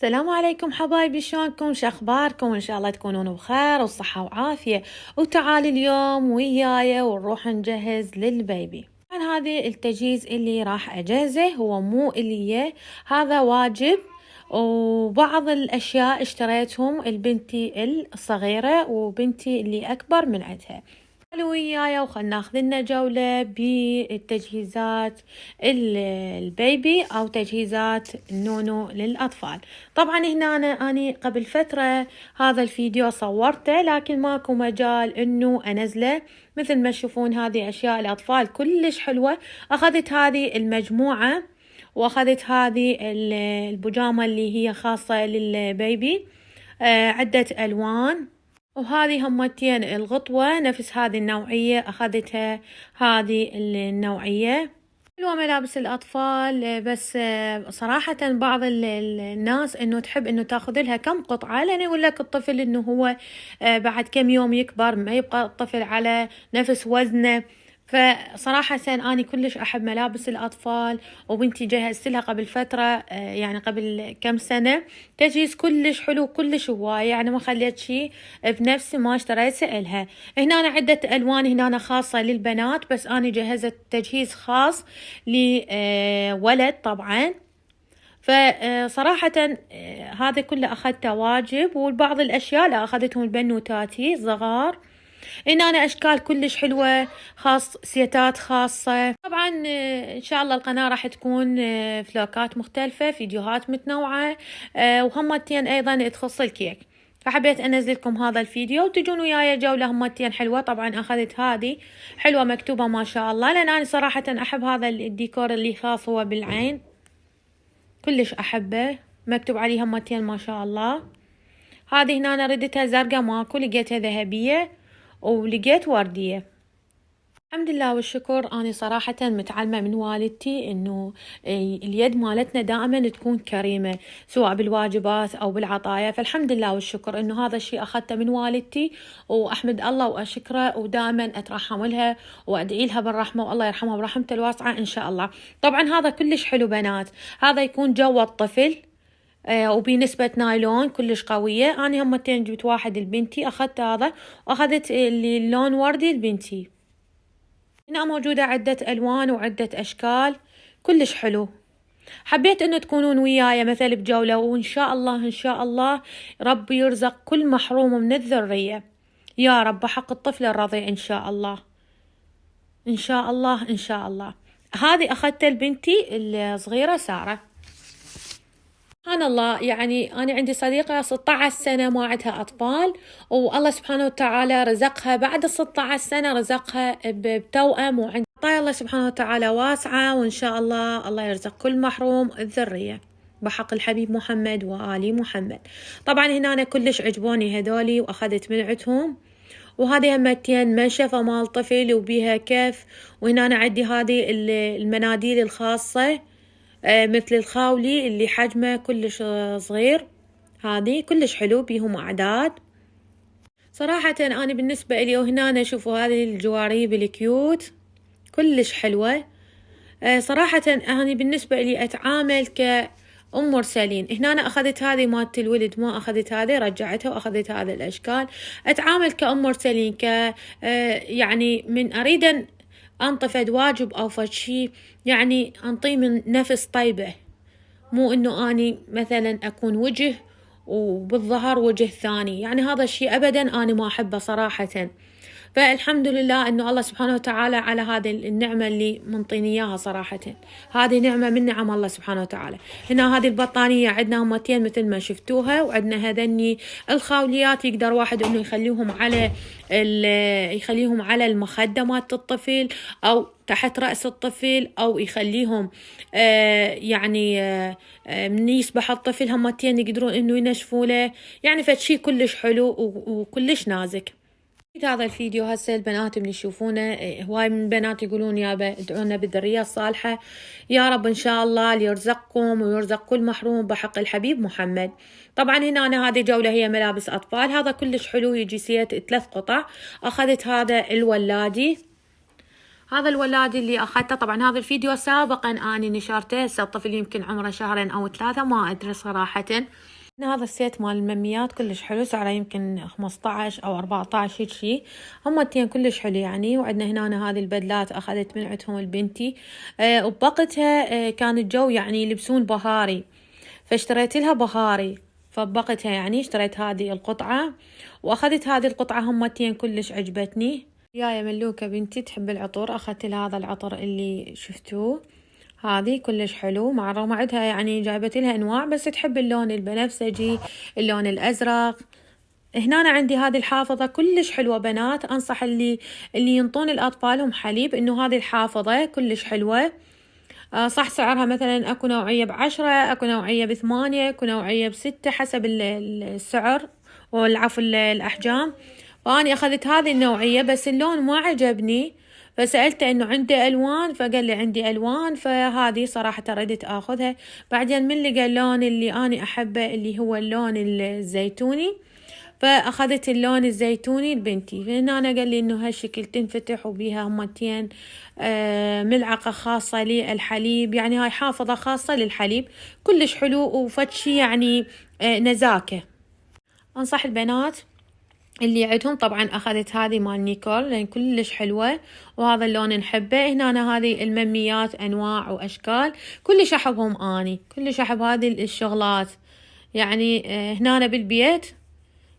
السلام عليكم حبايبي، شلونكم؟ شخباركم؟ ان شاء الله تكونون بخير وصحة وعافية. وتعالي اليوم وياي ونروح نجهز للبيبي. طبعا هذه التجهيز اللي راح اجهزه هو مو اللي هذا واجب، وبعض الاشياء اشتريتهم لبنتي الصغيرة وبنتي اللي اكبر من عندها. تعالوا وياي وخلنا ناخذ لنا جولة بالتجهيزات البيبي أو تجهيزات النونو للأطفال. طبعا هنا أنا قبل فترة هذا الفيديو صورته، لكن ماكو مجال إنه أنزله. مثل ما تشوفون هذه أشياء الأطفال كلش حلوة. أخذت هذه المجموعة وأخذت هذه البيجامة اللي هي خاصة للبيبي، عدة ألوان. وهذه همتين الغطوة نفس هذه النوعية أخذتها هذه النوعية. حلوة ملابس الأطفال، بس صراحة بعض الناس إنه تحب إنه تاخذ لها كم قطعة، لأن يقول لك الطفل إنه هو بعد كم يوم يكبر ما يبقى الطفل على نفس وزنه. فصراحة أنا كلش أحب ملابس الأطفال، وبنتي جهزت لها قبل فترة، يعني قبل كم سنة، تجهيز كلش حلو كلش هواية، يعني ما خليت شي بنفسي ما اشتريت لها. هنا أنا عدة ألوان هنا أنا خاصة للبنات، بس أنا جهزت تجهيز خاص لولد طبعا. فصراحة هذا كله أخذته واجب، والبعض الأشياء لا أخذتهم البنوتاتي صغار. هنا أنا أشكال كلش حلوة، خاص سيتات خاصة. طبعا إن شاء الله القناة راح تكون فلوكات مختلفة، فيديوهات متنوعة، وهمتين أيضا تخص الكيك. فحبيت أنزل لكم هذا الفيديو وتجون وياي جولة همتين حلوة. طبعا أخذت هذه حلوة مكتوبة ما شاء الله، لأن أنا صراحة أحب هذا الديكور اللي خاص هو بالعين، كلش أحبه، مكتوب عليه همتين ما شاء الله. هذه هنا أنا ردتها زرقاء ماكو، لقيتها ذهبية ولقيت وردية. الحمد لله والشكر، أنا صراحة متعلمة من والدتي إنه اليد مالتنا دائما تكون كريمة، سواء بالواجبات أو بالعطايا. فالحمد لله والشكر إنه هذا الشيء أخذته من والدتي، وأحمد الله وأشكره، ودائما أترحم لها وأدعي لها بالرحمة، والله يرحمها برحمته الواسعة إن شاء الله. طبعا هذا كلش حلو بنات، هذا يكون جو الطفل، وبنسبة نايلون كلش قوية. أنا همتين جبت واحد لبنتي، أخذت هذا وأخذت اللون وردي لبنتي. هنا موجودة عدة ألوان وعدة أشكال كلش حلو. حبيت إنه تكونون وياي مثل بجولة، وإن شاء الله إن شاء الله ربي يرزق كل محروم من الذرية يا رب، حق الطفل الرضيع إن شاء الله إن شاء الله إن شاء الله. هذه أخذتها لبنتي الصغيرة سارة. سبحان الله، يعني أنا عندي صديقة 16 سنة ما عندها أطفال، والله سبحانه وتعالى رزقها بعد 16 سنة رزقها بتوأم، وعند الله سبحانه وتعالى واسعة، وإن شاء الله الله يرزق كل محروم الذرية بحق الحبيب محمد وآل محمد. طبعا هنا أنا كلش عجبوني هذولي وأخذت من عندهم. وهذه همتين منشفة مال طفل وبيها كف. وهنا أنا عندي هذه المناديل الخاصة، مثل الخاولي اللي حجمه كلش صغير، هذه كلش حلو بيهم أعداد. صراحة أنا بالنسبة إلي، وهنا شوفوا هذه الجواريب الكيوت كلش حلوة. صراحة أنا بالنسبة إلي أتعامل كأم مرسلين. هنا أنا أخذت هذه مالت الولد، ما أخذت هذه، رجعتها وأخذت هذه الأشكال. أتعامل كأم مرسلين، يعني من أريد أن أنطفد واجب أو فد شي، يعني أنطيه من نفس طيبة، مو إنه أني مثلا أكون وجه وبالظهر وجه ثاني، يعني هذا الشيء أبدا أنا ما أحبه صراحة. فالحمد لله إنه الله سبحانه وتعالى على هذه النعمة اللي منطيني إياها صراحة، هذه نعمة من نعم الله سبحانه وتعالى. هنا هذه البطانية عندنا همتين مثل ما شفتوها، وعندنا هذني الخاوليات يقدر واحد إنه يخليهم على المخدة مالت الطفل، أو تحت رأس الطفل، أو يخليهم يعني من يسبح الطفل همتين يقدرون إنه ينشفوا له، يعني فشي كلش حلو وكلش نازك. هذا الفيديو هسه البنات اللي يشوفونه، هواي من البنات يقولون يابا ادعونا بالذرية الصالحة، يا رب إن شاء الله ليرزقكم ويرزق كل محروم بحق الحبيب محمد. طبعا هنا أنا هذه جولة هي ملابس أطفال، هذا كلش حلو، يجي سيت 3 قطع. أخذت هذا الولادي، هذا الولاد اللي أخذته، طبعا هذا الفيديو سابقا أني نشرته، هسه الطفل يمكن عمره شهرين أو 3 ما أدري صراحة. هذا السيت مال المميات كلش حلو، سعره يمكن 15 أو 14 هيك شي، همتين كلش حلو يعني. وعندنا هنا هذه البدلات أخذت من عندهم البنتي، وبقتها كان الجو يعني يلبسون بهاري، فاشتريت لها بهاري، فبقتها يعني اشتريت هذه القطعة وأخذت هذه القطعة، همتين كلش عجبتني. يا ملوكة بنتي تحب العطور، أخذت لها هذا العطر اللي شفتوه، هذه كلش حلو. مع الرغم عندها يعني جايبت لها انواع، بس تحب اللون البنفسجي، اللون الازرق. هنا أنا عندي هذه الحافظة كلش حلوة بنات، انصح اللي ينطون الاطفالهم حليب انه هذه الحافظة كلش حلوة. صح سعرها مثلا اكو نوعية ب10، اكو نوعية ب8، اكو نوعية ب6 حسب السعر والعفو الاحجام. فاني اخذت هذه النوعية، بس اللون ما عجبني، فسألته انه عنده الوان، فقال لي عندي الوان، فهذه صراحة ردت اخذها. بعدين من لقى اللون اللي اني احبه اللي هو اللون الزيتوني، فاخذت اللون الزيتوني لبنتي. فهنا انا قال لي انه هالشكل تنفتح وبيها همتين ملعقة خاصة للحليب، يعني هاي حافظة خاصة للحليب، كلش حلو وفتشي يعني نزاكة. انصح البنات اللي عندهم، طبعا اخذت هذه مال نيكول لان كلش حلوة، وهذا اللون نحبه. هنا أنا هذه المميات انواع واشكال كلش احبهم، اني كلش احب هذه الشغلات يعني. هنا أنا بالبيت،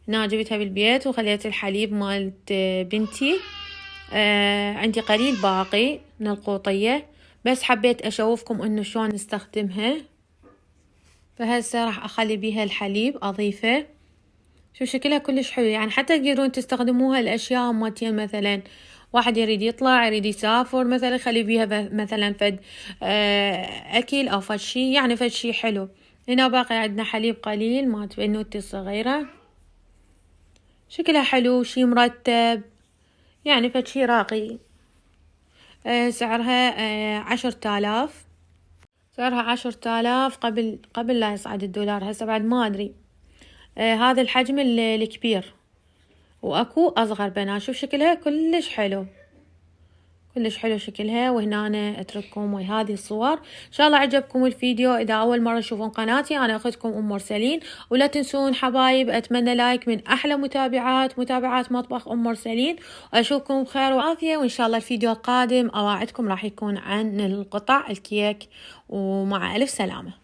هنا جبتها بالبيت وخليت الحليب مالت بنتي، عندي قليل باقي من القوطية، بس حبيت اشوفكم انه شلون نستخدمها. فهسه راح اخلي بيها الحليب اضيفه. شوف شكلها كلش حلو يعني، حتى تقدرون تستخدموها الاشياء مالتين، مثلا واحد يريد يطلع يريد يسافر مثلا خلي بيها مثلا فد اكل او فد شي، يعني فد شي حلو. هنا باقي عندنا حليب قليل مالت بنوتي الصغيرة، شكلها حلو شي مرتب يعني فد شي راقي. سعرها 10,000، سعرها 10,000 قبل لا يصعد الدولار، هسه بعد ما ادري. هذا الحجم الكبير، واكو اصغر بنات. شوف شكلها كلش حلو، كلش حلو شكلها. وهنا أنا اترككم ويا هذه الصور. ان شاء الله عجبكم الفيديو. اذا اول مرة تشوفون قناتي انا اخذكم ام مرسلين، ولا تنسون حبايب اتمنى لايك من احلى متابعات مطبخ ام مرسلين. واشوفكم بخير وعافية، وان شاء الله الفيديو القادم اواعدكم راح يكون عن القطع الكيك، ومع الف سلامة.